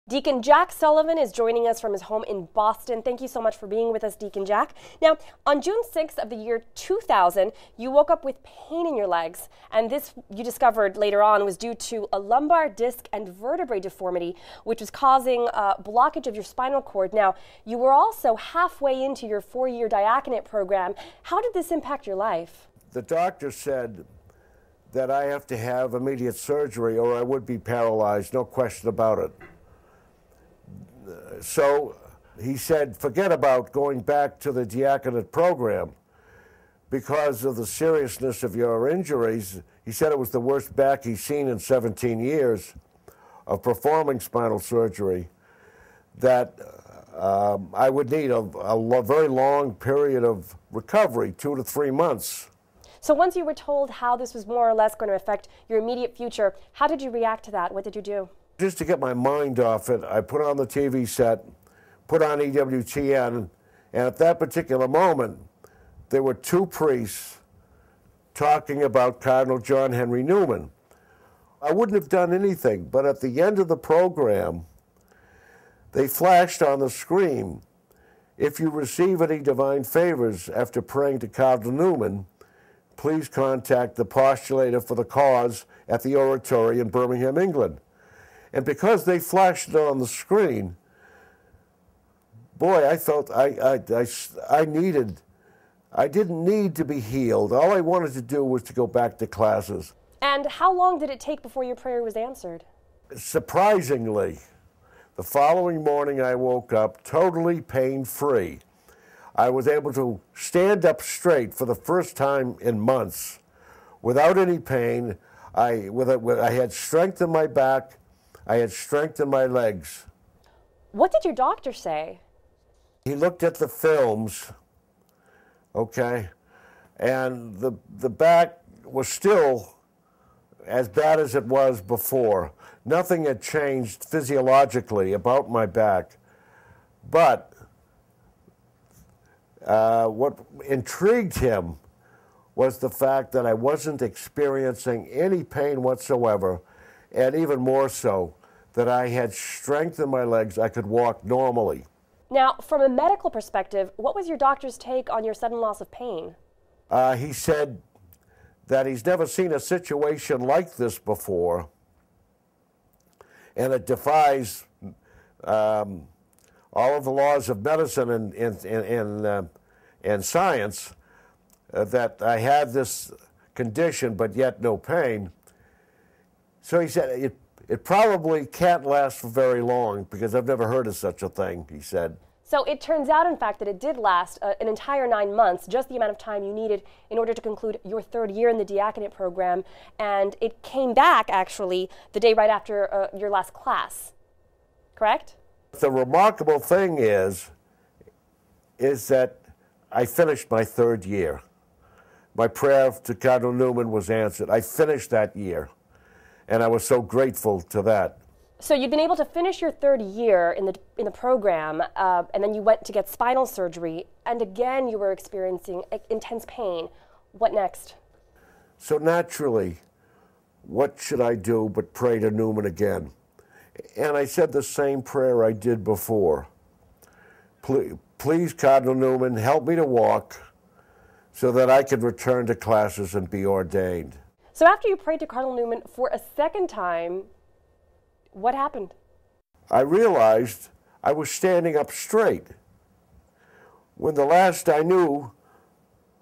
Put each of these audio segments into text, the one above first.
Deacon Jack Sullivan is joining us from his home in Boston. Thank you so much for being with us, Deacon Jack. Now, on June 6th of the year 2000, you woke up with pain in your legs, and this, you discovered later on, was due to a lumbar disc and vertebrae deformity, which was causing a blockage of your spinal cord. Now, you were also halfway into your 4-year diaconate program. How did this impact your life? The doctor said that I have to have immediate surgery or I would be paralyzed, no question about it. So he said, forget about going back to the diaconate program because of the seriousness of your injuries. He said it was the worst back he's seen in 17 years of performing spinal surgery, that I would need a very long period of recovery, 2 to 3 months. So once you were told how this was more or less going to affect your immediate future, how did you react to that? What did you do? Just to get my mind off it, I put on the TV set, put on EWTN, and at that particular moment, there were 2 priests talking about Cardinal John Henry Newman. I wouldn't have done anything, but at the end of the program, they flashed on the screen, if you receive any divine favors after praying to Cardinal Newman, please contact the postulator for the cause at the Oratory in Birmingham, England. And because they flashed it on the screen, boy, I felt I didn't need to be healed. All I wanted to do was to go back to classes. And how long did it take before your prayer was answered? Surprisingly, the following morning I woke up totally pain-free. I was able to stand up straight for the first time in months without any pain. I had strength in my back. I had strength in my legs. What did your doctor say? He looked at the films, okay, and the back was still as bad as it was before. Nothing had changed physiologically about my back. But what intrigued him was the fact that I wasn't experiencing any pain whatsoever, and even more so, that I had strength in my legs. I could walk normally. Now, from a medical perspective, what was your doctor's take on your sudden loss of pain? He said that he's never seen a situation like this before, and it defies all of the laws of medicine and science that I had this condition but yet no pain. So he said, it probably can't last for very long because I've never heard of such a thing, he said. So it turns out, in fact, that it did last an entire 9 months, just the amount of time you needed in order to conclude your 3rd year in the diaconate program. And it came back, actually, the day right after your last class, correct? The remarkable thing is that I finished my 3rd year. My prayer to Cardinal Newman was answered. I finished that year. And I was so grateful to that. So you'd been able to finish your 3rd year in the program, and then you went to get spinal surgery, and again you were experiencing intense pain. What next? So naturally, what should I do but pray to Newman again? And I said the same prayer I did before. Please, Cardinal Newman, help me to walk so that I can return to classes and be ordained. So after you prayed to Cardinal Newman for a 2nd time, what happened? I realized I was standing up straight. When the last I knew,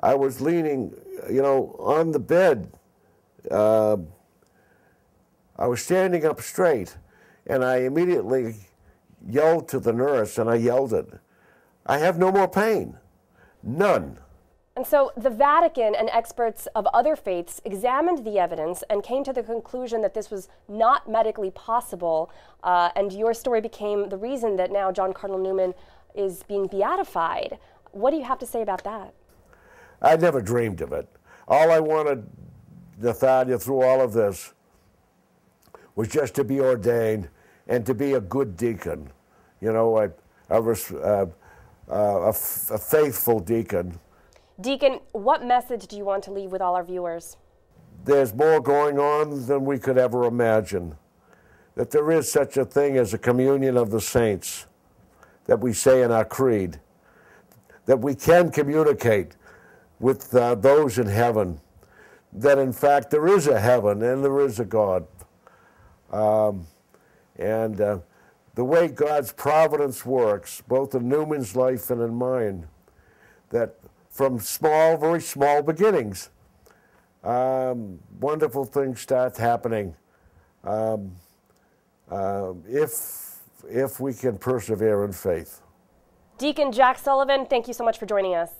I was leaning, on the bed. I was standing up straight, and I immediately yelled to the nurse, and I yelled it, I have no more pain, none. And so the Vatican and experts of other faiths examined the evidence and came to the conclusion that this was not medically possible, and your story became the reason that now John Cardinal Newman is being beatified. What do you have to say about that? I never dreamed of it. All I wanted, Nathaniel, through all of this, was just to be ordained and to be a good deacon. A faithful deacon. Deacon, what message do you want to leave with all our viewers? There's more going on than we could ever imagine. that there is such a thing as a communion of the saints that we say in our creed, that we can communicate with those in heaven, that in fact there is a heaven and there is a God. The way God's providence works, both in Newman's life and in mine, that from small, very small beginnings, wonderful things start happening if we can persevere in faith. Deacon Jack Sullivan, thank you so much for joining us.